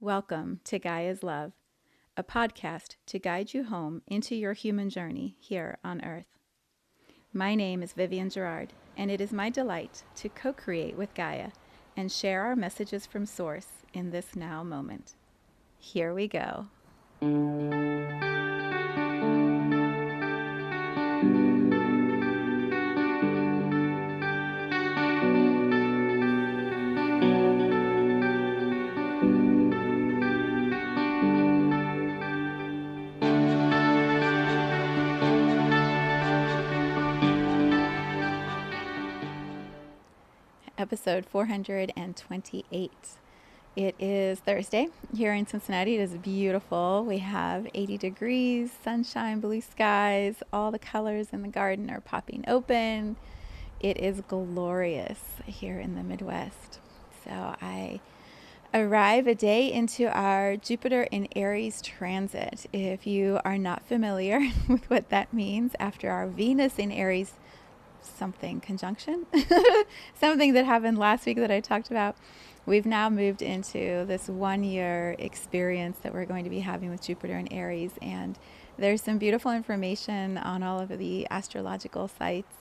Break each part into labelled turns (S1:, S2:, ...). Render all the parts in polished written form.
S1: Welcome to Gaia's Love, a podcast to guide you home into your human journey here on Earth. My name is Vivienne Gerard, and it is my delight to co-create with Gaia and share our messages from Source in this now moment. Here we go. Episode 428. It is Thursday here in Cincinnati. It is beautiful. We have 80 degrees, sunshine, blue skies. All the colors in the garden are popping open. It is glorious here in the Midwest. So I arrive a day into our Jupiter in Aries transit. If you are not familiar with what that means, after our Venus in Aries conjunction, something that happened last week that I talked about, we've now moved into this 1 year experience that we're going to be having with Jupiter in Aries. And there's some beautiful information on all of the astrological sites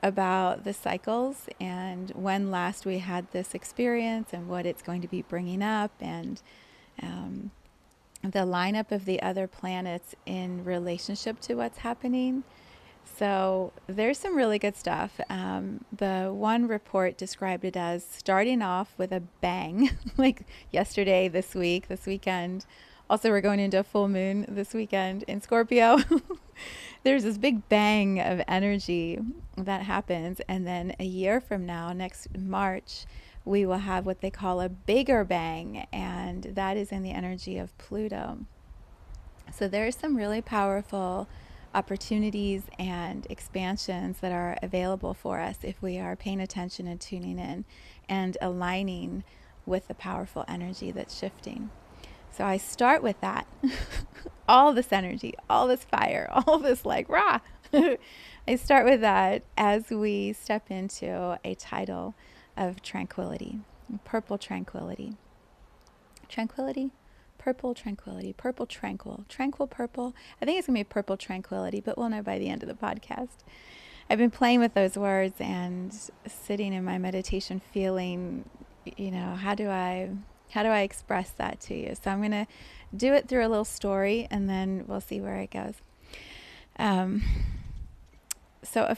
S1: about the cycles and when last we had this experience and what it's going to be bringing up, and the lineup of the other planets in relationship to what's happening. So there's some really good stuff. The one report described it as starting off with a bang, like yesterday, this weekend. Also, we're going into a full moon this weekend in Scorpio. There's this big bang of energy that happens. And then a year from now, next March, we will have what they call a bigger bang. And that is in the energy of Pluto. So there's some really powerful opportunities and expansions that are available for us if we are paying attention and tuning in and aligning with the powerful energy that's shifting. So I start with that. All this energy, all this fire, all this rah. I start with that as we step into a title of tranquility, purple tranquility. Tranquility? Purple tranquility, purple tranquil purple. I think it's going to be purple tranquility, but we'll know by the end of the podcast. I've been playing with those words and sitting in my meditation feeling, how do I express that to you? So I'm going to do it through a little story, and then we'll see where it goes. So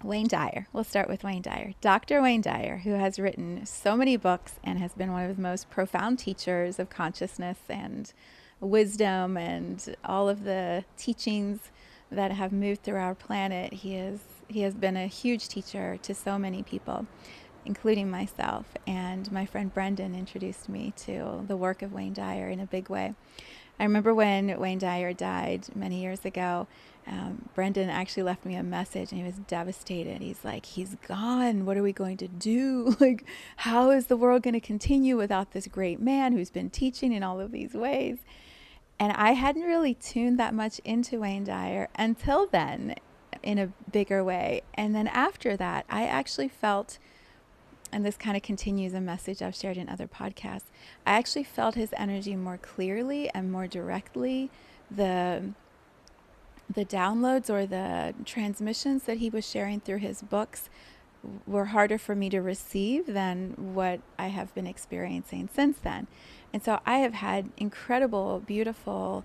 S1: Wayne Dyer. We'll start with Wayne Dyer. Dr. Wayne Dyer, who has written so many books and has been one of the most profound teachers of consciousness and wisdom and all of the teachings that have moved through our planet. He has been a huge teacher to so many people, including myself. And my friend Brendan introduced me to the work of Wayne Dyer in a big way. I remember when Wayne Dyer died many years ago, Brendan actually left me a message, and he was devastated. He's like, he's gone. What are we going to do? How is the world going to continue without this great man who's been teaching in all of these ways? And I hadn't really tuned that much into Wayne Dyer until then in a bigger way. And then after that, I actually felt, and this kind of continues a message I've shared in other podcasts, I actually felt his energy more clearly and more directly. The downloads or the transmissions that he was sharing through his books were harder for me to receive than what I have been experiencing since then. And so I have had incredible, beautiful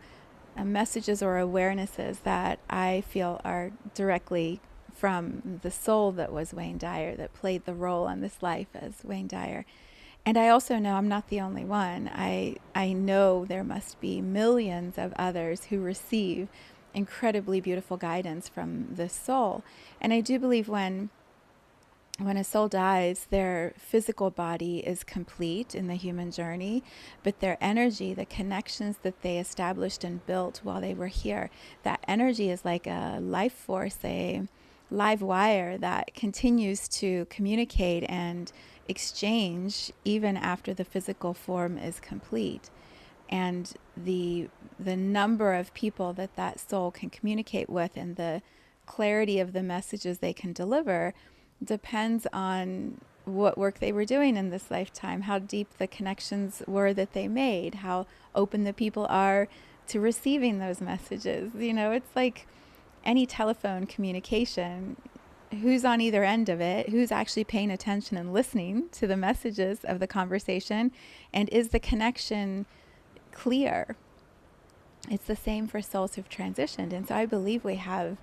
S1: messages or awarenesses that I feel are directly from the soul that was Wayne Dyer, that played the role in this life as Wayne Dyer. And I also know I'm not the only one. I know there must be millions of others who receive incredibly beautiful guidance from the soul. And I do believe when a soul dies, their physical body is complete in the human journey, but their energy, the connections that they established and built while they were here, that energy is like a life force, a live wire that continues to communicate and exchange even after the physical form is complete. And the number of people that soul can communicate with and the clarity of the messages they can deliver depends on what work they were doing in this lifetime, how deep the connections were that they made, how open the people are to receiving those messages. It's like any telephone communication. Who's on either end of it? Who's actually paying attention and listening to the messages of the conversation? And is the connection clear? It's the same for souls who've transitioned. And so I believe we have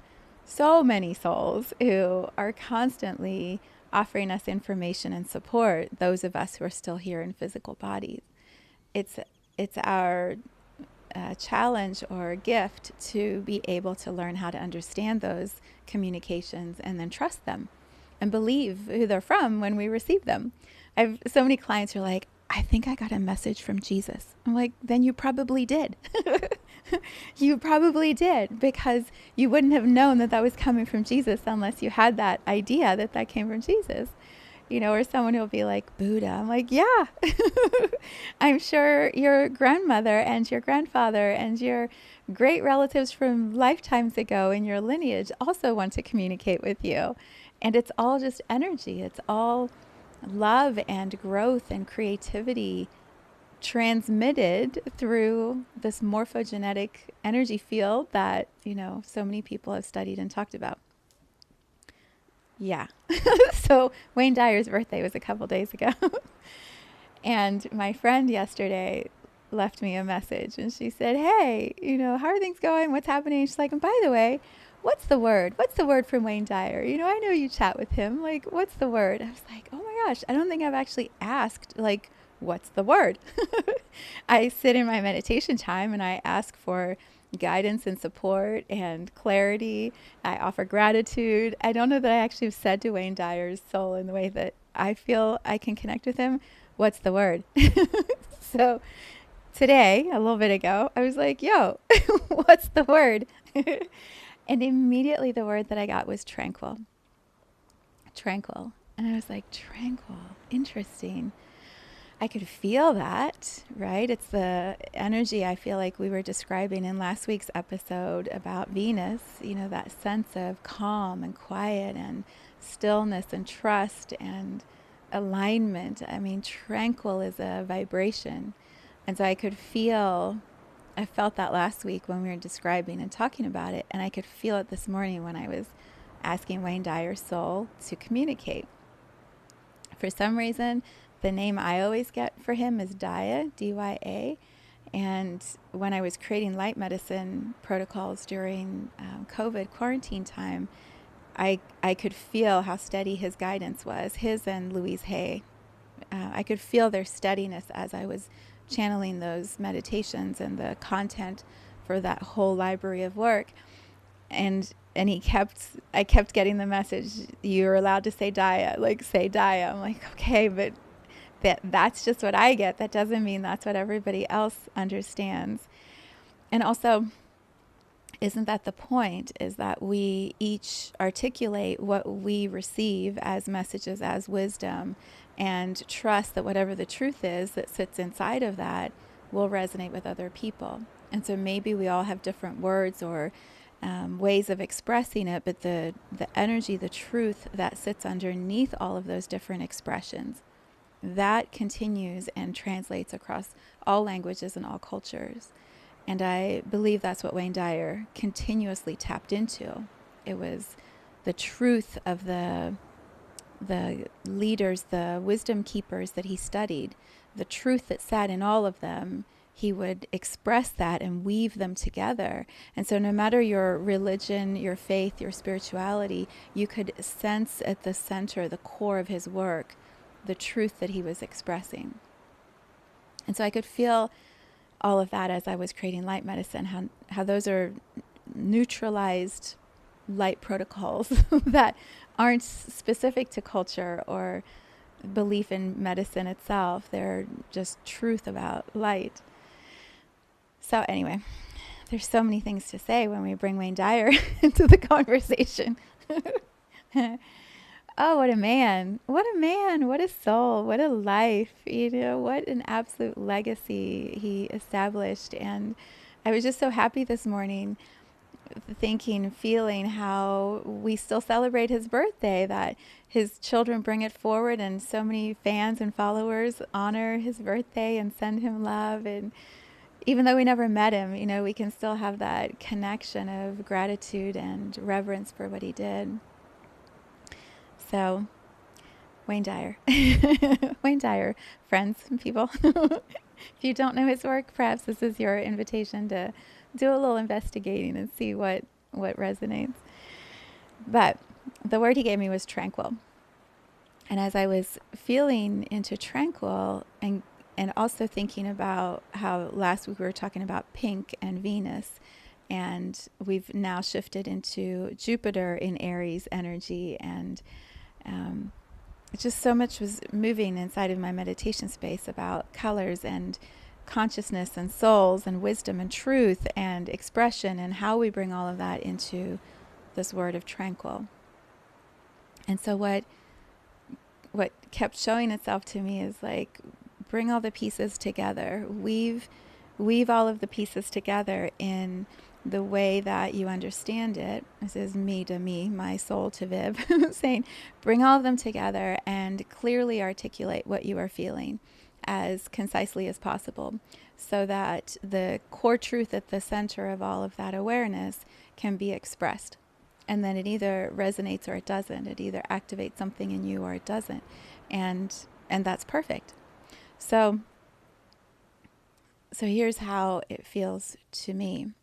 S1: so many souls who are constantly offering us information and support, those of us who are still here in physical bodies. It's our challenge or gift to be able to learn how to understand those communications and then trust them and believe who they're from when we receive them. I have so many clients who are like, I think I got a message from Jesus. I'm like, then you probably did. You probably did, because you wouldn't have known that that was coming from Jesus unless you had that idea that that came from Jesus. Or someone who'll be like, Buddha. I'm like, yeah. I'm sure your grandmother and your grandfather and your great relatives from lifetimes ago in your lineage also want to communicate with you. And it's all just energy. It's all love and growth and creativity transmitted through this morphogenetic energy field that, so many people have studied and talked about. Yeah. So Wayne Dyer's birthday was a couple days ago. And my friend yesterday left me a message and she said, hey, how are things going? What's happening? She's like, and by the way, what's the word? What's the word from Wayne Dyer? I know you chat with him. Like, what's the word? I was like, oh my gosh, I don't think I've actually asked, like, what's the word? I sit in my meditation time and I ask for guidance and support and clarity. I offer gratitude. I don't know that I actually have said to Wayne Dyer's soul in the way that I feel I can connect with him, what's the word? So today, a little bit ago, I was like, yo, what's the word? And immediately the word that I got was tranquil. Tranquil. And I was like, tranquil, interesting. I could feel that, right? It's the energy I feel like we were describing in last week's episode about Venus, that sense of calm and quiet and stillness and trust and alignment. I mean, tranquil is a vibration. And so I felt that last week when we were describing and talking about it, and I could feel it this morning when I was asking Wayne Dyer's soul to communicate. For some reason, the name I always get for him is Dyer, D-Y-A. And when I was creating light medicine protocols during COVID quarantine time, I could feel how steady his guidance was, his and Louise Hay. I could feel their steadiness as I was channeling those meditations and the content for that whole library of work. And I kept getting the message, you're allowed to say Dyer, like say Dyer. I'm like, okay, but that's just what I get. That doesn't mean that's what everybody else understands. And also, isn't that the point, is that we each articulate what we receive as messages, as wisdom, and trust that whatever the truth is that sits inside of that will resonate with other people. And so maybe we all have different words or ways of expressing it, but the energy, the truth that sits underneath all of those different expressions, that continues and translates across all languages and all cultures. And I believe that's what Wayne Dyer continuously tapped into. It was the truth of the leaders, the wisdom keepers that he studied, the truth that sat in all of them. He would express that and weave them together. And so no matter your religion, your faith, your spirituality, you could sense at the center, the core of his work, the truth that he was expressing. And so I could feel all of that as I was creating light medicine, how those are neutralized light protocols that aren't specific to culture or belief in medicine itself. They're just truth about light. So anyway, there's so many things to say when we bring Wayne Dyer into the conversation. Oh, what a man. What a man. What a soul. What a life. What an absolute legacy he established. And I was just so happy this morning thinking, feeling how we still celebrate his birthday, that his children bring it forward and so many fans and followers honor his birthday and send him love. And even though we never met him, you know, we can still have that connection of gratitude and reverence for what he did. So, Wayne Dyer. Wayne Dyer, friends and people. If you don't know his work, perhaps this is your invitation to do a little investigating and see what resonates. But the word he gave me was tranquil. And as I was feeling into tranquil and also thinking about how last week we were talking about pink and Venus, and we've now shifted into Jupiter in Aries energy, and just so much was moving inside of my meditation space about colors and consciousness and souls and wisdom and truth and expression, and how we bring all of that into this word of tranquil. And so what kept showing itself to me is like, bring all the pieces together, weave all of the pieces together in the way that you understand it. This is me to me, my soul to Viv, saying, bring all of them together and clearly articulate what you are feeling as concisely as possible, so that the core truth at the center of all of that awareness can be expressed. And then it either resonates or it doesn't. It either activates something in you or it doesn't. And that's perfect. So here's how it feels to me.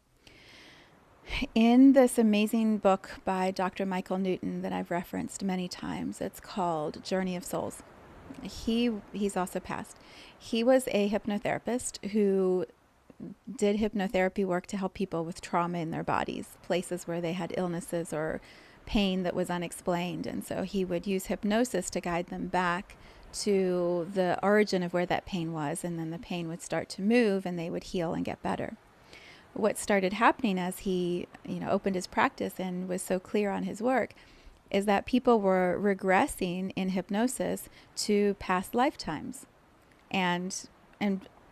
S1: In this amazing book by Dr. Michael Newton that I've referenced many times, it's called Journey of Souls. He's also passed. He was a hypnotherapist who did hypnotherapy work to help people with trauma in their bodies, places where they had illnesses or pain that was unexplained. And so he would use hypnosis to guide them back to the origin of where that pain was, and then the pain would start to move and they would heal and get better. What started happening as he, opened his practice and was so clear on his work is that people were regressing in hypnosis to past lifetimes. And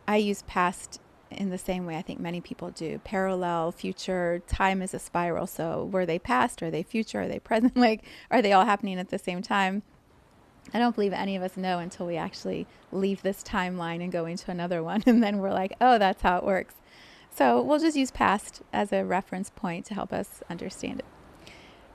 S1: I use past in the same way I think many people do. Parallel, future, time is a spiral. So were they past? Are they future? Are they present? Like, are they all happening at the same time? I don't believe any of us know until we actually leave this timeline and go into another one. And then we're like, oh, that's how it works. So we'll just use past as a reference point to help us understand it.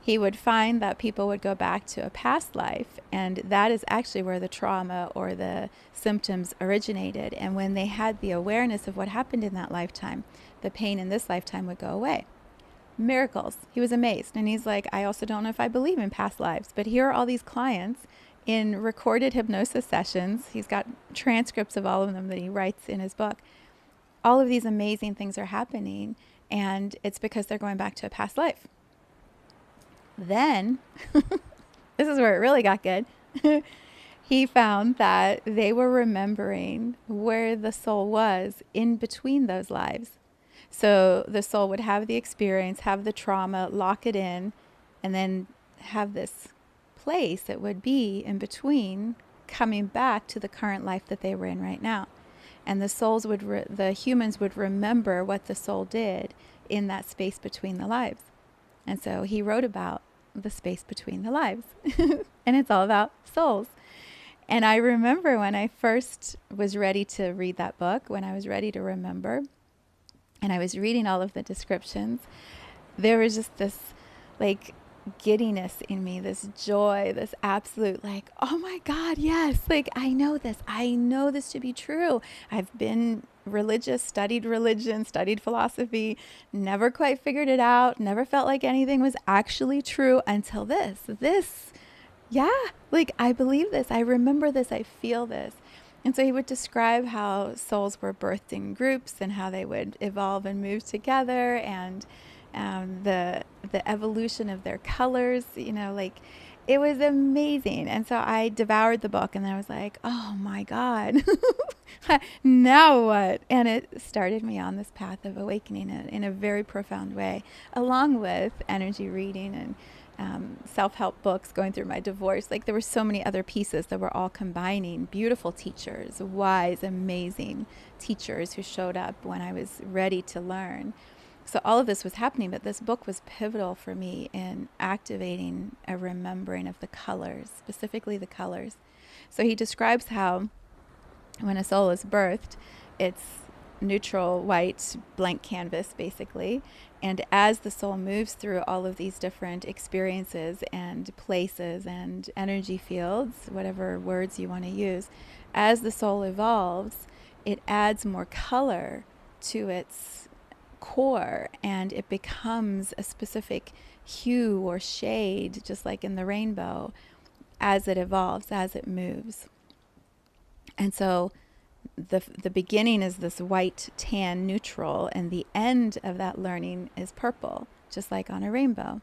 S1: He would find that people would go back to a past life, and that is actually where the trauma or the symptoms originated. And when they had the awareness of what happened in that lifetime, the pain in this lifetime would go away. Miracles. He was amazed. And he's like, I also don't know if I believe in past lives, but here are all these clients in recorded hypnosis sessions. He's got transcripts of all of them that he writes in his book. All of these amazing things are happening, and it's because they're going back to a past life. Then, this is where it really got good. He found that they were remembering where the soul was in between those lives. So the soul would have the experience, have the trauma, lock it in, and then have this place it would be in between, coming back to the current life that they were in right now. And the souls the humans would remember what the soul did in that space between the lives. And so he wrote about the space between the lives. And it's all about souls. And I remember when I first was ready to read that book, when I was ready to remember, and I was reading all of the descriptions, there was just this like giddiness in me, this joy, this absolute like, oh my God, yes, like I know this to be true. I've been religious, studied religion, studied philosophy, never quite figured it out, never felt like anything was actually true until this, yeah, like I believe this, I remember this, I feel this. And so he would describe how souls were birthed in groups and how they would evolve and move together, and the evolution of their colors, like it was amazing. And so I devoured the book, and then I was like, oh my God, now what? And it started me on this path of awakening in a very profound way, along with energy reading and self-help books, going through my divorce. Like there were so many other pieces that were all combining. Beautiful teachers, wise, amazing teachers who showed up when I was ready to learn. So all of this was happening, but this book was pivotal for me in activating a remembering of the colors, specifically the colors. So he describes how when a soul is birthed, it's neutral, white, blank canvas, basically. And as the soul moves through all of these different experiences and places and energy fields, whatever words you want to use, as the soul evolves, it adds more color to its core, and it becomes a specific hue or shade, just like in the rainbow, as it evolves, as it moves. And so the beginning is this white, tan, neutral, and the end of that learning is purple, just like on a rainbow,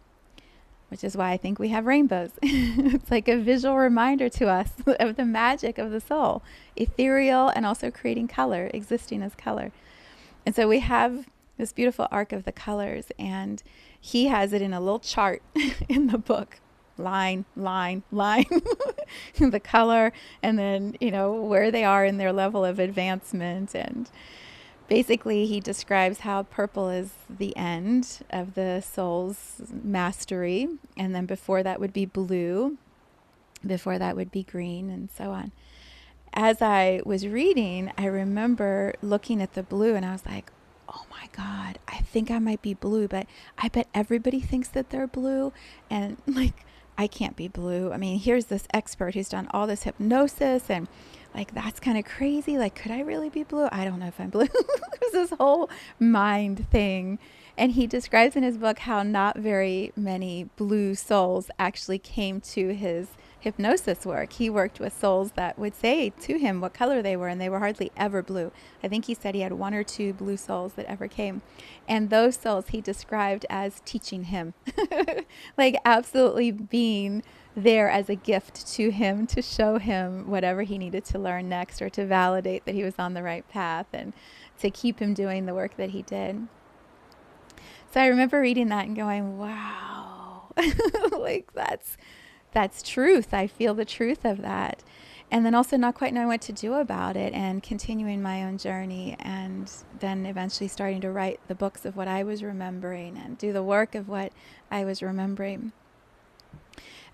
S1: which is why I think we have rainbows. It's like a visual reminder to us of the magic of the soul, ethereal and also creating color, existing as color. And so we have this beautiful arc of the colors, and he has it in a little chart in the book. Line, line, line, the color, and then, where they are in their level of advancement. And basically he describes how purple is the end of the soul's mastery. And then before that would be blue, before that would be green, and so on. As I was reading, I remember looking at the blue and I was like, oh my God, I think I might be blue, but I bet everybody thinks that they're blue. And like, I can't be blue. I mean, here's this expert who's done all this hypnosis, and like, that's kind of crazy. Like, could I really be blue? I don't know if I'm blue. There's this whole mind thing. And he describes in his book how not very many blue souls actually came to his hypnosis work. He worked with souls that would say to him what color they were, and they were hardly ever blue. I think he said he had 1 or 2 blue souls that ever came. And those souls he described as teaching him, like absolutely being there as a gift to him to show him whatever he needed to learn next, or to validate that he was on the right path, and to keep him doing the work that he did. So I remember reading that and going, wow, like that's truth. I feel the truth of that. And then also not quite knowing what to do about it, and continuing my own journey, and then eventually starting to write the books of what I was remembering and do the work of what I was remembering.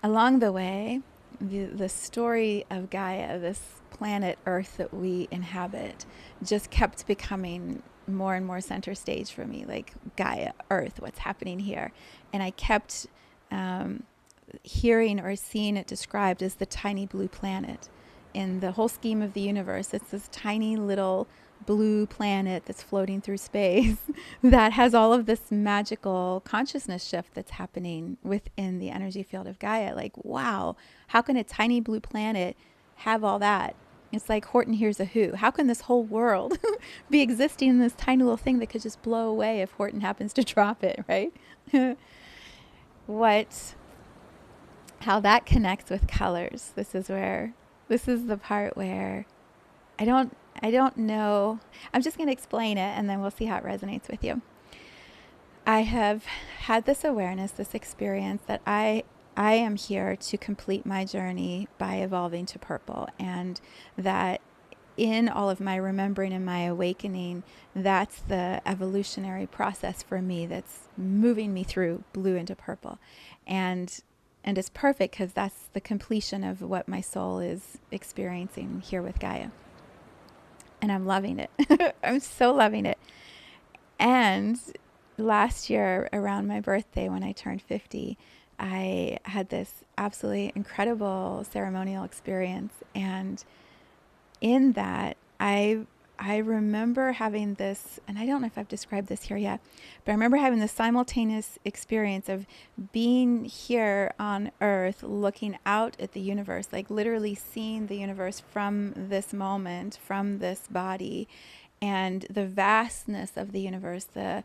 S1: Along the way, the story of Gaia, this planet Earth that we inhabit, just kept becoming more and more center stage for me, like Gaia Earth, what's happening here. And I kept hearing or seeing it described as the tiny blue planet. In the whole scheme of the universe, it's this tiny little blue planet that's floating through space that has all of this magical consciousness shift that's happening within the energy field of Gaia. Like, wow, how can a tiny blue planet have all that? It's like Horton Hears a Who. How can this whole world be existing in this tiny little thing that could just blow away if Horton happens to drop it, right? How that connects with colors. This is the part where I don't know. I'm just going to explain it, and then we'll see how it resonates with you. I have had this awareness, this experience, that I am here to complete my journey by evolving to purple, and that in all of my remembering and my awakening, that's the evolutionary process for me that's moving me through blue into purple. And it's perfect because that's the completion of what my soul is experiencing here with Gaia. And I'm loving it. I'm so loving it. And last year, around my birthday, when I turned 50, I had this absolutely incredible ceremonial experience. And in that, I remember having this, and I don't know if I've described this here yet, but I remember having this simultaneous experience of being here on Earth, looking out at the universe, like literally seeing the universe from this moment, from this body, and the vastness of the universe, the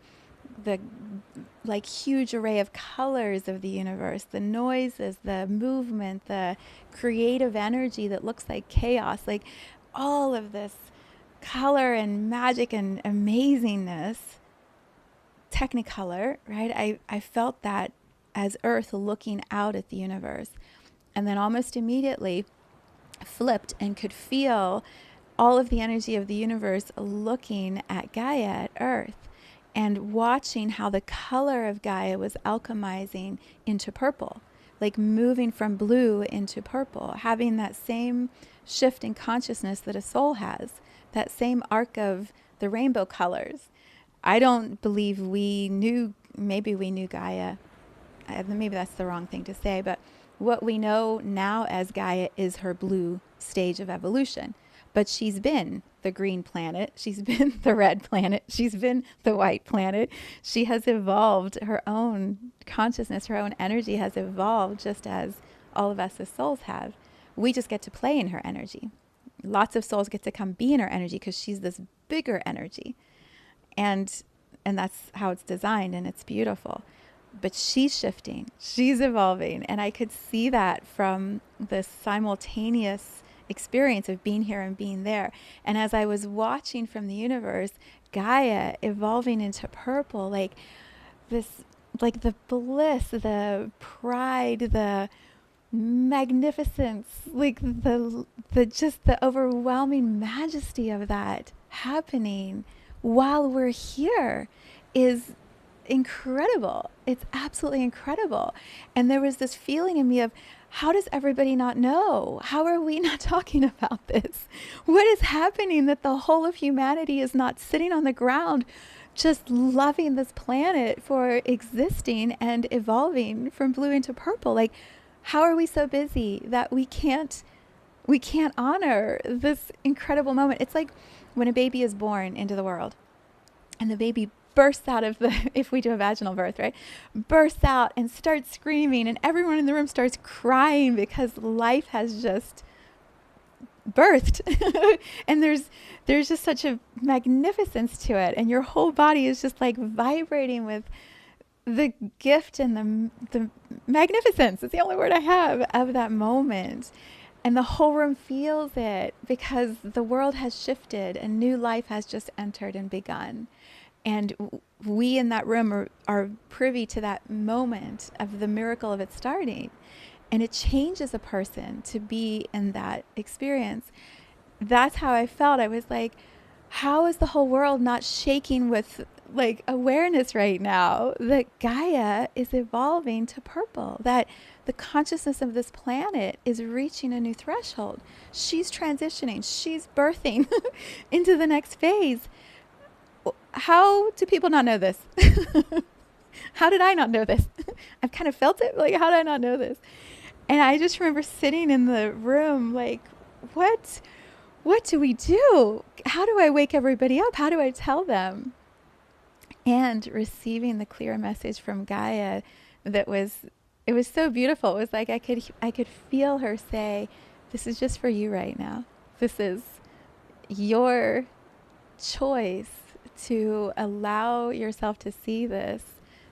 S1: like huge array of colors of the universe, the noises, the movement, the creative energy that looks like chaos, like all of this color and magic and amazingness, technicolor, right? I felt that as Earth looking out at the universe, and then almost immediately flipped and could feel all of the energy of the universe looking at Gaia, at Earth. and watching how the color of Gaia was alchemizing into purple, like moving from blue into purple, having that same shift in consciousness that a soul has, that same arc of the rainbow colors. I don't believe maybe we knew Gaia. Maybe that's the wrong thing to say, but what we know now as Gaia is her blue stage of evolution. But she's been the green planet. She's been the red planet. She's been the white planet. She has evolved. Her own consciousness, her own energy has evolved just as all of us as souls have. We just get to play in her energy. Lots of souls get to come be in her energy because she's this bigger energy. And that's how it's designed, and it's beautiful. But she's shifting. She's evolving. And I could see that from the simultaneous experience of being here and being there. And as I was watching from the universe, Gaia evolving into purple, like this, like the bliss, the pride, the magnificence, like the just the overwhelming majesty of that happening while we're here is incredible. It's absolutely incredible. And there was this feeling in me of, how does everybody not know? How are we not talking about this? What is happening that the whole of humanity is not sitting on the ground just loving this planet for existing and evolving from blue into purple? Like, how are we so busy that we can't honor this incredible moment? It's like when a baby is born into the world and the baby bursts out of if we do a vaginal birth, right? Bursts out and starts screaming, and everyone in the room starts crying because life has just birthed. And there's just such a magnificence to it. And your whole body is just like vibrating with the gift and the magnificence. It's the only word I have of that moment. And the whole room feels it because the world has shifted and new life has just entered and begun. And we in that room are privy to that moment of the miracle of it starting. And it changes a person to be in that experience. That's how I felt. I was like, how is the whole world not shaking with like awareness right now that Gaia is evolving to purple, that the consciousness of this planet is reaching a new threshold. She's transitioning. She's birthing into the next phase. How do people not know this? How did I not know this? I've kind of felt it. Like, how did I not know this? And I just remember sitting in the room like, what do we do? How do I wake everybody up? How do I tell them? And receiving the clear message from Gaia it was so beautiful. It was like I could feel her say, this is just for you right now. This is your choice to allow yourself to see this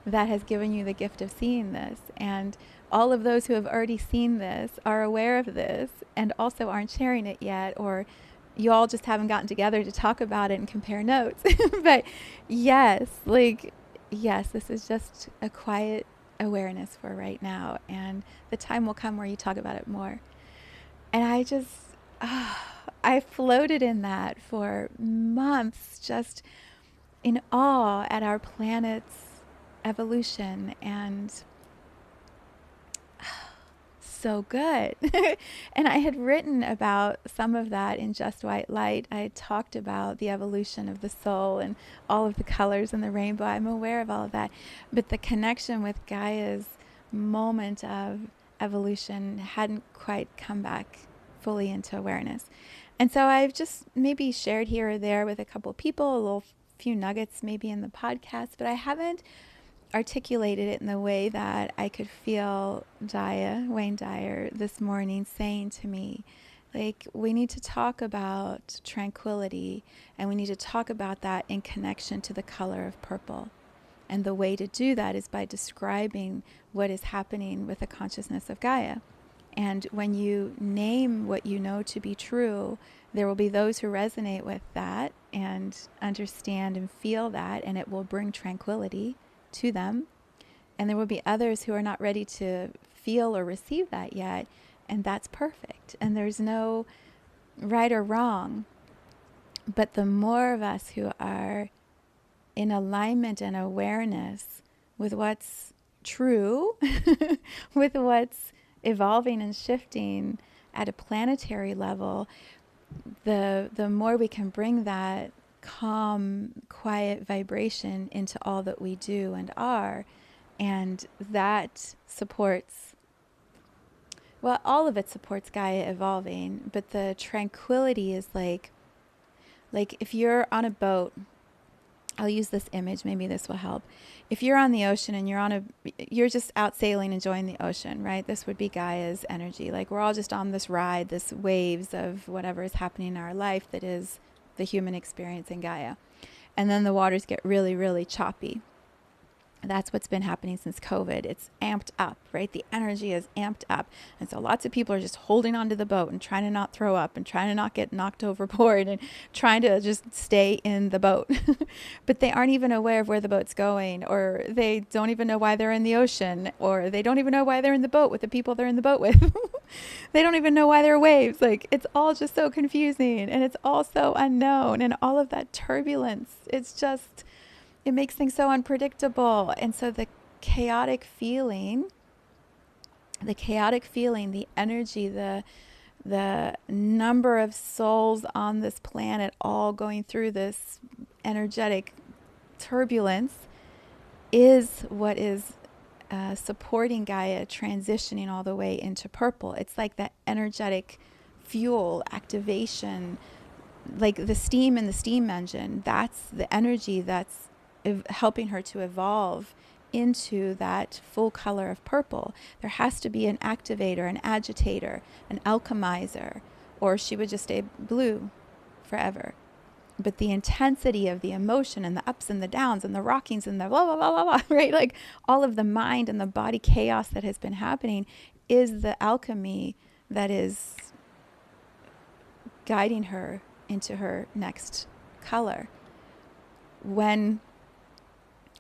S1: that has given you the gift of seeing this. And all of those who have already seen this are aware of this and also aren't sharing it yet, or you all just haven't gotten together to talk about it and compare notes. But yes, this is just a quiet awareness for right now. And the time will come where you talk about it more. And I floated in that for months, just in awe at our planet's evolution, and so good. And I had written about some of that in Just White Light. I had talked about the evolution of the soul and all of the colors in the rainbow. I'm aware of all of that. But the connection with Gaia's moment of evolution hadn't quite come back fully into awareness. And so I've just maybe shared here or there with a couple of people, few nuggets maybe in the podcast, but I haven't articulated it in the way that I could feel Wayne Dyer this morning saying to me, like, we need to talk about tranquility, and we need to talk about that in connection to the color of purple. And the way to do that is by describing what is happening with the consciousness of Gaia. And when you name what you know to be true, there will be those who resonate with that and understand and feel that, and it will bring tranquility to them. And there will be others who are not ready to feel or receive that yet, and that's perfect. And there's no right or wrong. But the more of us who are in alignment and awareness with what's true, with what's evolving and shifting at a planetary level, the more we can bring that calm, quiet vibration into all that we do and are. And that supports, well, all of it supports Gaia evolving, but the tranquility is like if you're on a boat, I'll use this image, maybe this will help. If you're on the ocean and you're just out sailing, enjoying the ocean, right? This would be Gaia's energy. Like we're all just on this ride, this waves of whatever is happening in our life that is the human experience in Gaia. And then the waters get really, really choppy. That's what's been happening since COVID. It's amped up, right? The energy is amped up. And so lots of people are just holding onto the boat and trying to not throw up and trying to not get knocked overboard and trying to just stay in the boat. But they aren't even aware of where the boat's going, or they don't even know why they're in the ocean, or they don't even know why they're in the boat with the people they're in the boat with. They don't even know why there are waves. Like, it's all just so confusing, and it's all so unknown, and all of that turbulence. It makes things so unpredictable. And so the chaotic feeling, the energy, the number of souls on this planet all going through this energetic turbulence is what is supporting Gaia transitioning all the way into purple. It's like that energetic fuel activation, like the steam in the steam engine. That's the energy that's helping her to evolve into that full color of purple. There has to be an activator, an agitator, an alchemizer, or she would just stay blue forever. But the intensity of the emotion and the ups and the downs and the rockings and the blah, blah, blah, blah, blah, right? Like all of the mind and the body chaos that has been happening is the alchemy that is guiding her into her next color. When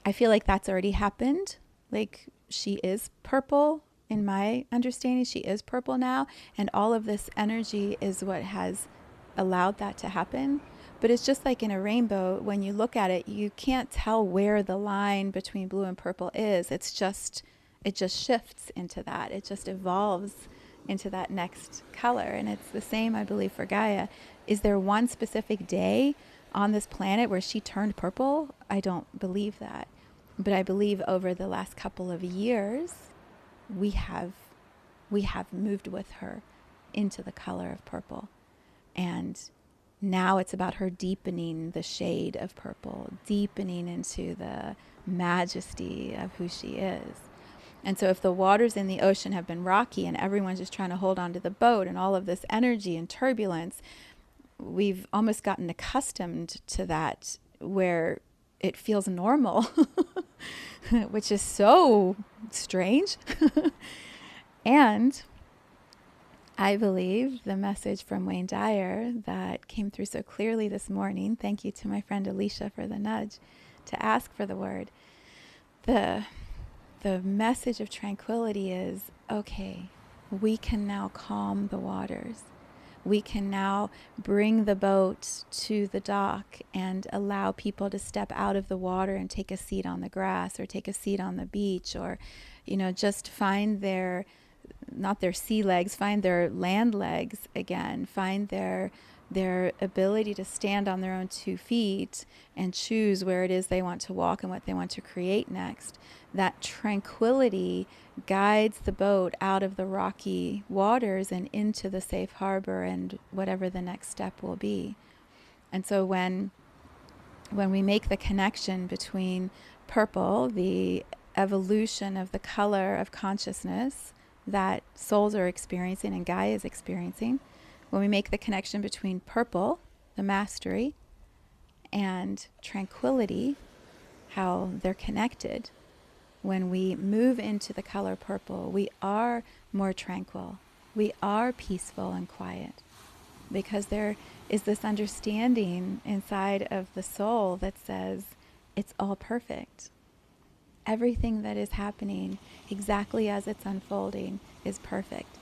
S1: I feel like that's already happened. Like she is purple, in my understanding, she is purple now. And all of this energy is what has allowed that to happen. But it's just like in a rainbow, when you look at it, you can't tell where the line between blue and purple is. It just shifts into that. It just evolves into that next color. And it's the same, I believe, for Gaia. Is there one specific day on this planet where she turned purple? I don't believe that. But I believe over the last couple of years, we have moved with her into the color of purple. And now it's about her deepening the shade of purple, deepening into the majesty of who she is. And so if the waters in the ocean have been rocky and everyone's just trying to hold on to the boat and all of this energy and turbulence, we've almost gotten accustomed to that, where it feels normal, which is so strange. And I believe the message from Wayne Dyer that came through so clearly this morning, thank you to my friend Alicia for the nudge to ask for the word. The message of tranquility is, okay, we can now calm the waters. We can now bring the boat to the dock and allow people to step out of the water and take a seat on the grass or take a seat on the beach, or, just find not their sea legs, find their land legs again, find their ability to stand on their own 2 feet and choose where it is they want to walk and what they want to create next. That tranquility guides the boat out of the rocky waters and into the safe harbor and whatever the next step will be. And so when we make the connection between purple, the evolution of the color of consciousness that souls are experiencing and Gaia is experiencing, when we make the connection between purple, the mastery, and tranquility, how they're connected, when we move into the color purple, we are more tranquil. We are peaceful and quiet, because there is this understanding inside of the soul that says it's all perfect. Everything that is happening exactly as it's unfolding is perfect.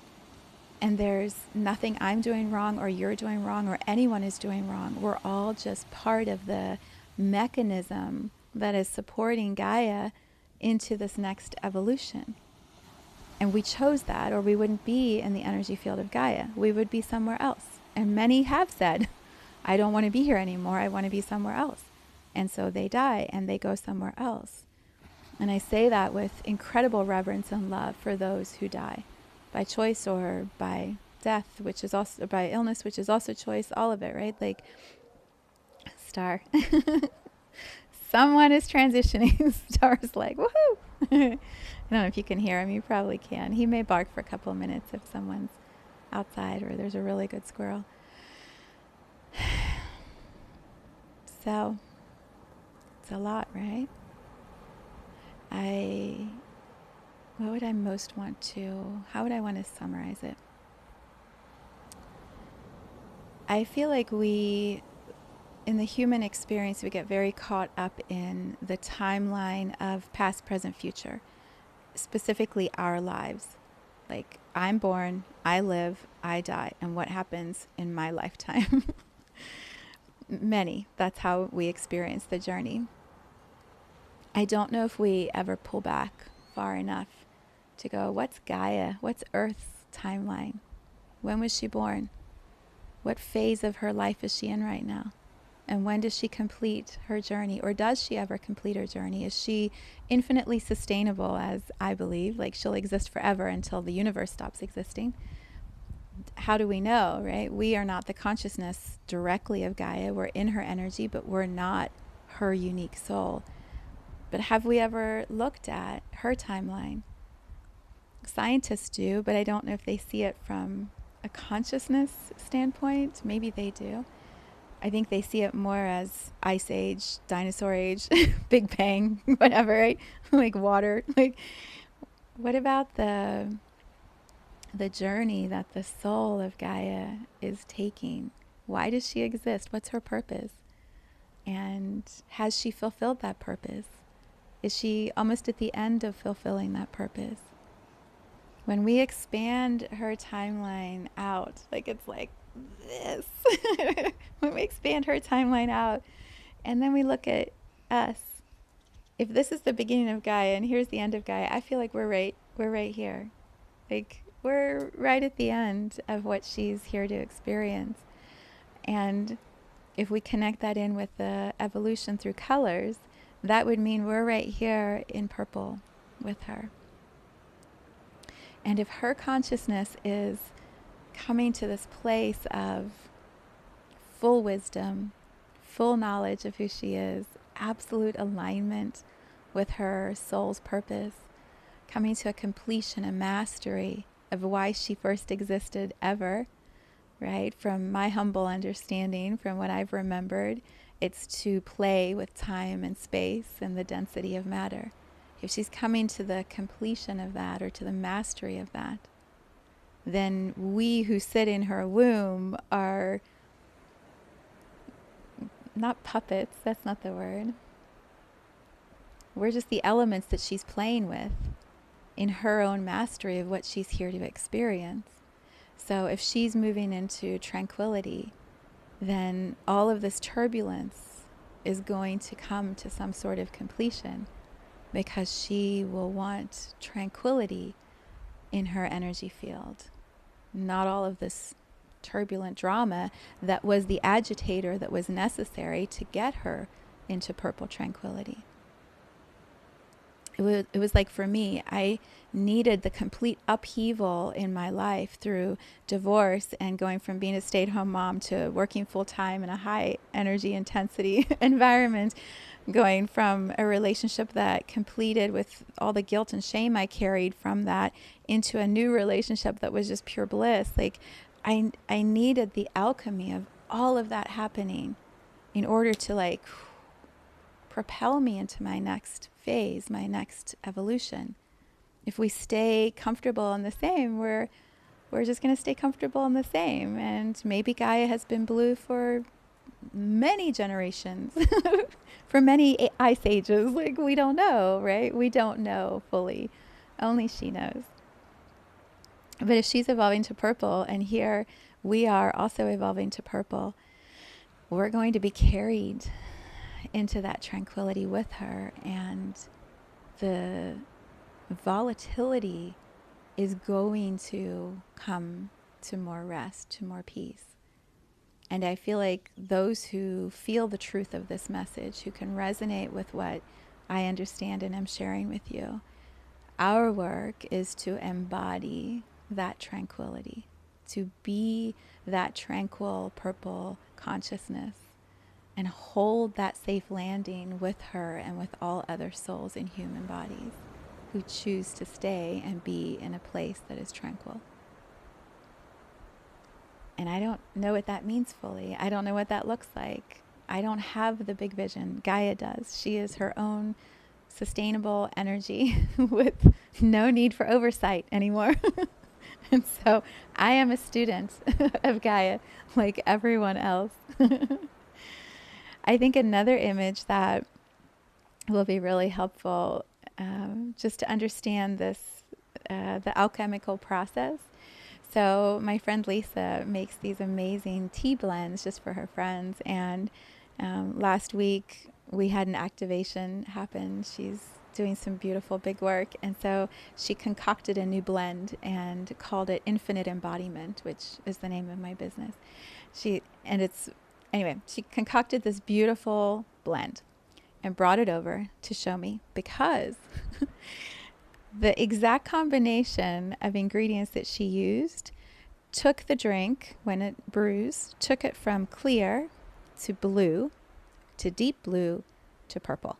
S1: And there's nothing I'm doing wrong or you're doing wrong or anyone is doing wrong. We're all just part of the mechanism that is supporting Gaia into this next evolution. And we chose that, or we wouldn't be in the energy field of Gaia. We would be somewhere else. And many have said, I don't want to be here anymore. I want to be somewhere else. And so they die and they go somewhere else. And I say that with incredible reverence and love for those who die by choice or by death, which is also by illness, which is also choice, all of it, right? Like, Star. Someone is transitioning. Star's like, woohoo! I don't know if you can hear him. You probably can. He may bark for a couple of minutes if someone's outside or there's a really good squirrel. So, it's a lot, right? What would I most want to, how would I want to summarize it? I feel like in the human experience, we get very caught up in the timeline of past, present, future, specifically our lives. Like, I'm born, I live, I die, and what happens in my lifetime? That's how we experience the journey. I don't know if we ever pull back far enough to go, what's Gaia? What's Earth's timeline? When was she born? What phase of her life is she in right now? And when does she complete her journey? Or does she ever complete her journey? Is she infinitely sustainable, as I believe? Like, she'll exist forever until the universe stops existing. How do we know, right? We are not the consciousness directly of Gaia. We're in her energy, but we're not her unique soul. But have we ever looked at her timeline? Scientists do, but I don't know if they see it from a consciousness standpoint. Maybe they do. I think they see it more as Ice Age, Dinosaur Age, Big Bang, whatever, right? Like water. Like, what about the journey that the soul of Gaia is taking? Why does she exist? What's her purpose? And has she fulfilled that purpose? Is she almost at the end of fulfilling that purpose? When we expand her timeline out, like, it's like this. When we expand her timeline out, and then we look at us, if this is the beginning of Gaia and here's the end of Gaia, I feel like we're right here. Like, we're right at the end of what she's here to experience. And if we connect that in with the evolution through colors, that would mean we're right here in purple with her. And if her consciousness is coming to this place of full wisdom, full knowledge of who she is, absolute alignment with her soul's purpose, coming to a completion, a mastery of why she first existed ever, right? From my humble understanding, from what I've remembered, it's to play with time and space and the density of matter. If she's coming to the completion of that, or to the mastery of that, then we who sit in her womb are not puppets, that's not the word. We're just the elements that she's playing with in her own mastery of what she's here to experience. So if she's moving into tranquility, then all of this turbulence is going to come to some sort of completion, because she will want tranquility in her energy field. Not all of this turbulent drama that was the agitator that was necessary to get her into purple tranquility. It was like, for me, I needed the complete upheaval in my life through divorce and going from being a stay-at-home mom to working full-time in a high energy intensity environment, going from a relationship that completed with all the guilt and shame I carried from that into a new relationship that was just pure bliss. Like, I needed the alchemy of all of that happening in order to, like, propel me into my next phase, my next evolution. If we stay comfortable in the same, we're just going to stay comfortable in the same. And maybe Gaia has been blue for many generations, for many ice ages. Like, we don't know, right? We don't know fully. Only she knows. But if she's evolving to purple, and here we are also evolving to purple, we're going to be carried into that tranquility with her, and the volatility is going to come to more rest, to more peace. And I feel like those who feel the truth of this message, who can resonate with what I understand and am sharing with you, our work is to embody that tranquility, to be that tranquil purple consciousness, and hold that safe landing with her and with all other souls in human bodies who choose to stay and be in a place that is tranquil. And I don't know what that means fully. I don't know what that looks like. I don't have the big vision. Gaia does. She is her own sustainable energy with no need for oversight anymore. And so I am a student of Gaia like everyone else. I think another image that will be really helpful just to understand this, the alchemical process. So my friend Lisa makes these amazing tea blends just for her friends. And last week we had an activation happen. She's doing some beautiful big work. And so she concocted a new blend and called it Infinite Embodiment, which is the name of my business. She concocted this beautiful blend and brought it over to show me, because the exact combination of ingredients that she used took the drink, when it brews, took it from clear to blue, to deep blue, to purple.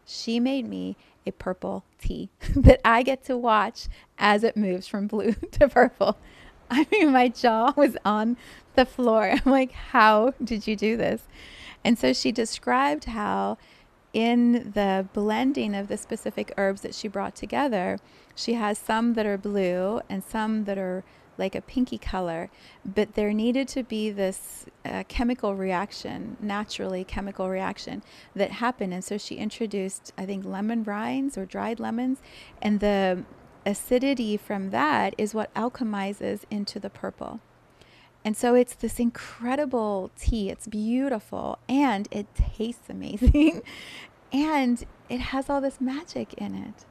S1: She made me a purple tea that I get to watch as it moves from blue to purple. I mean, my jaw was on the floor. I'm like, how did you do this? And so she described how in the blending of the specific herbs that she brought together, she has some that are blue and some that are like a pinky color, but there needed to be this chemical reaction, naturally chemical reaction that happened. And so she introduced, I think, lemon rinds or dried lemons, and the acidity from that is what alchemizes into the purple. And so it's this incredible tea. It's beautiful and it tastes amazing. And it has all this magic in it.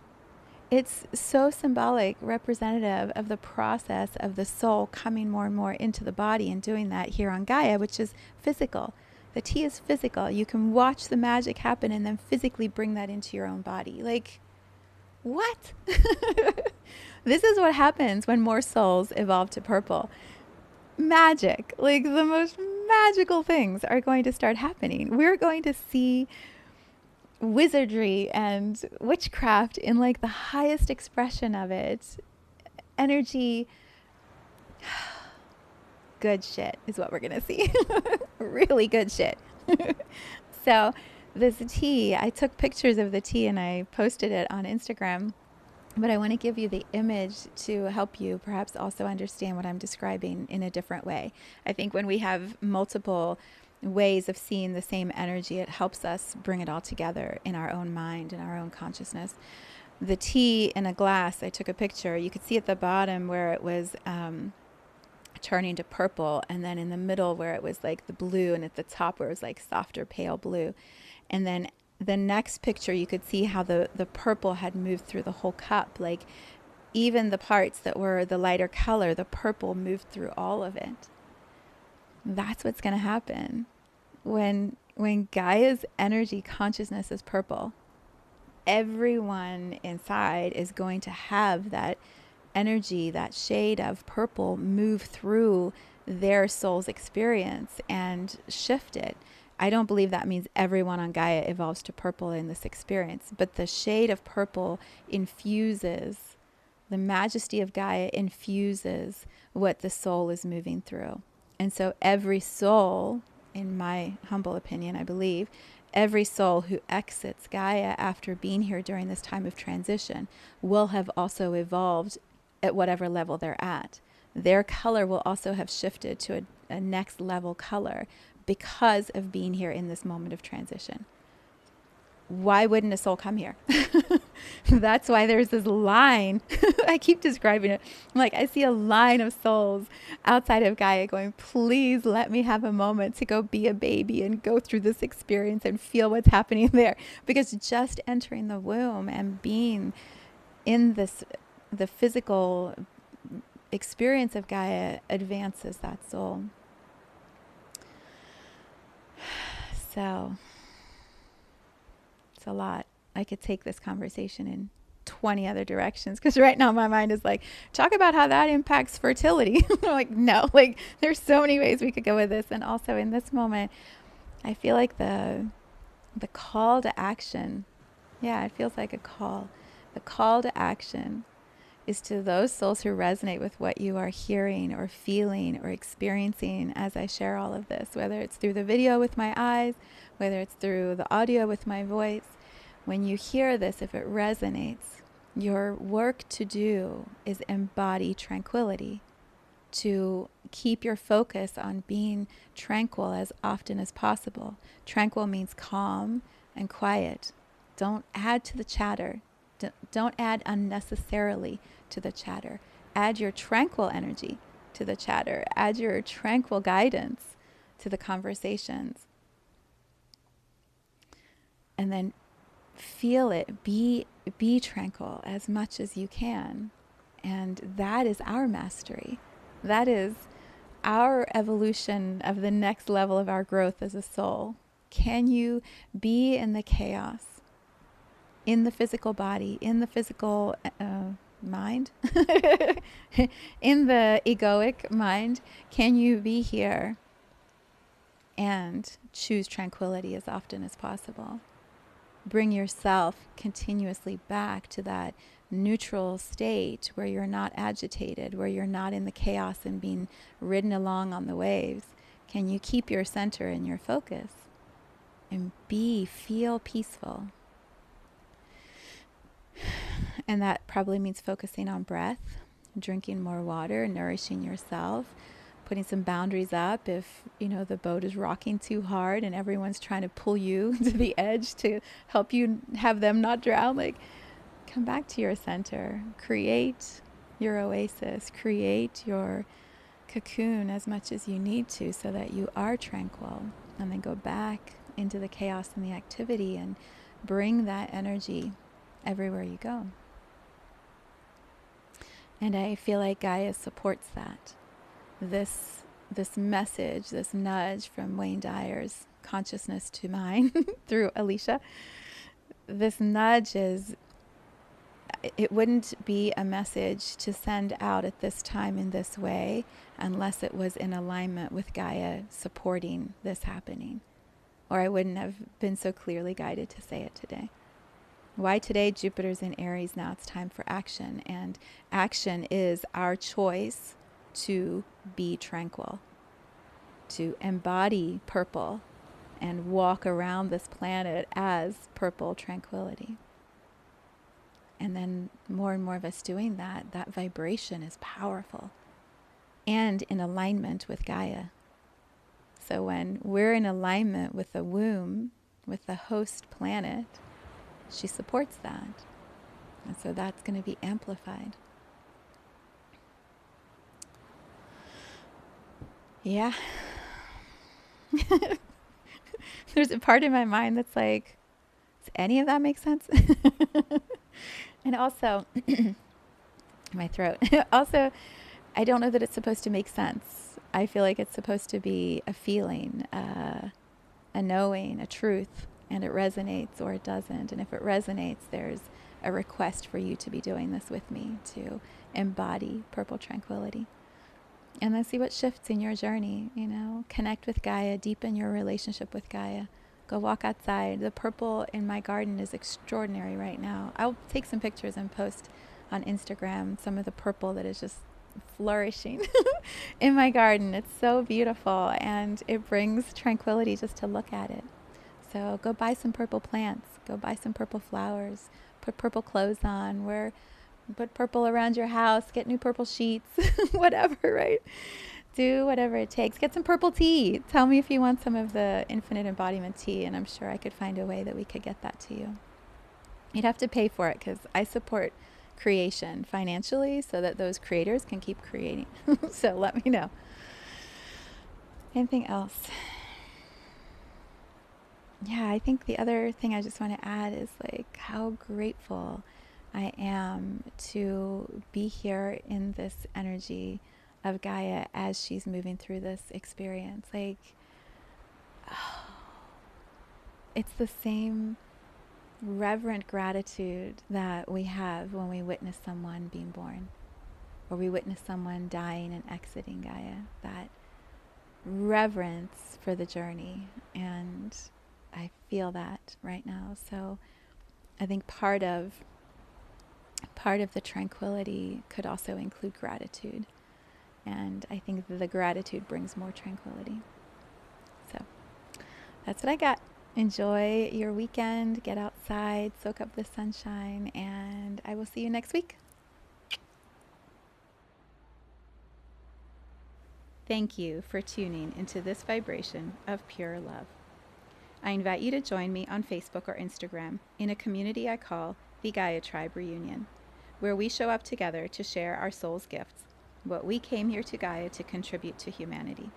S1: It's so symbolic, representative of the process of the soul coming more and more into the body and doing that here on Gaia, which is physical. The tea is physical. You can watch the magic happen and then physically bring that into your own body. Like, what? This is what happens when more souls evolve to purple. Magic, like the most magical things are going to start happening. We're going to see wizardry and witchcraft in like the highest expression of it. Energy, good shit is what we're going to see. Really good shit. So this tea, I took pictures of the tea and I posted it on Instagram. But I want to give you the image to help you perhaps also understand what I'm describing in a different way. I think when we have multiple ways of seeing the same energy, it helps us bring it all together in our own mind and our own consciousness. The tea in a glass, I took a picture. You could see at the bottom where it was turning to purple, and then in the middle where it was like the blue, and at the top where it was like softer pale blue. And then the next picture, you could see how the purple had moved through the whole cup. Like even the parts that were the lighter color, the purple moved through all of it. That's what's going to happen when Gaia's energy consciousness is purple. Everyone inside is going to have that energy, that shade of purple move through their soul's experience and shift it. I don't believe that means everyone on Gaia evolves to purple in this experience, but the shade of purple infuses, the majesty of Gaia infuses what the soul is moving through. And so every soul, in my humble opinion, I believe, every soul who exits Gaia after being here during this time of transition will have also evolved at whatever level they're at. Their color will also have shifted to a next level color because of being here in this moment of transition. Why wouldn't a soul come here? That's why there's this line. I keep describing it. I'm like, I see a line of souls outside of Gaia going, please let me have a moment to go be a baby and go through this experience and feel what's happening there. Because just entering the womb and being in this, the physical experience of Gaia advances that soul. So it's a lot. I could take this conversation in 20 other directions, because right now my mind is like, talk about how that impacts fertility. I'm like, no, like there's so many ways we could go with this. And also in this moment, I feel like the call to action, yeah, it feels like a call. The call to action is to those souls who resonate with what you are hearing or feeling or experiencing as I share all of this, whether it's through the video with my eyes, whether it's through the audio with my voice. When you hear this, if it resonates, your work to do is embody tranquility, to keep your focus on being tranquil as often as possible. Tranquil means calm and quiet. Don't add to the chatter. Don't add unnecessarily to the chatter. Add your tranquil energy to the chatter. Add your tranquil guidance to the conversations. And then feel it. Be tranquil as much as you can. And that is our mastery. That is our evolution of the next level of our growth as a soul. Can you be in the chaos, in the physical body, in the physical mind, in the egoic mind? Can you be here and choose tranquility as often as possible? Bring yourself continuously back to that neutral state where you're not agitated, where you're not in the chaos and being ridden along on the waves. Can you keep your center and your focus and feel peaceful? And that probably means focusing on breath, drinking more water, nourishing yourself, putting some boundaries up if, the boat is rocking too hard and everyone's trying to pull you to the edge to help you have them not drown. Like, come back to your center. Create your oasis. Create your cocoon as much as you need to so that you are tranquil. And then go back into the chaos and the activity and bring that energy everywhere you go. And I feel like Gaia supports that. This message, this nudge from Wayne Dyer's consciousness to mine through Alicia, this nudge it wouldn't be a message to send out at this time in this way unless it was in alignment with Gaia supporting this happening. Or I wouldn't have been so clearly guided to say it today. Why today? Jupiter's in Aries now. It's time for action. And action is our choice to be tranquil, to embody purple and walk around this planet as purple tranquility. And then more and more of us doing that, that vibration is powerful and in alignment with Gaia. So when we're in alignment with the womb, with the host planet, she supports that. And so that's going to be amplified. Yeah. There's a part in my mind that's like, does any of that make sense? And also, my throat. Also, I don't know that it's supposed to make sense. I feel like it's supposed to be a feeling, a knowing, a truth, and it resonates or it doesn't. And if it resonates, there's a request for you to be doing this with me, to embody purple tranquility. And then see what shifts in your journey, connect with Gaia, deepen your relationship with Gaia. Go walk outside. The purple in my garden is extraordinary right now. I'll take some pictures and post on Instagram some of the purple that is just flourishing in my garden. It's so beautiful and it brings tranquility just to look at it. So go buy some purple plants. Go buy some purple flowers. Put purple clothes on. Put purple around your house. Get new purple sheets. Whatever, right? Do whatever it takes. Get some purple tea. Tell me if you want some of the infinite embodiment tea, and I'm sure I could find a way that we could get that to you. You'd have to pay for it because I support creation financially so that those creators can keep creating. So let me know. Anything else? Yeah, I think the other thing I just want to add is like how grateful I am to be here in this energy of Gaia as she's moving through this experience. Like, it's the same reverent gratitude that we have when we witness someone being born or we witness someone dying and exiting Gaia. That reverence for the journey. And I feel that right now. So I think part of the tranquility could also include gratitude. And I think the gratitude brings more tranquility. So that's what I got. Enjoy your weekend, get outside, soak up the sunshine, and I will see you next week. Thank you for tuning into this vibration of pure love. I invite you to join me on Facebook or Instagram in a community I call the Gaia Tribe Reunion, where we show up together to share our soul's gifts, what we came here to Gaia to contribute to humanity.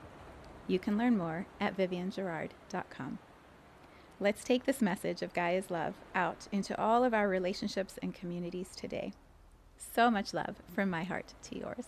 S1: You can learn more at viviennegerard.com. Let's take this message of Gaia's love out into all of our relationships and communities today. So much love from my heart to yours.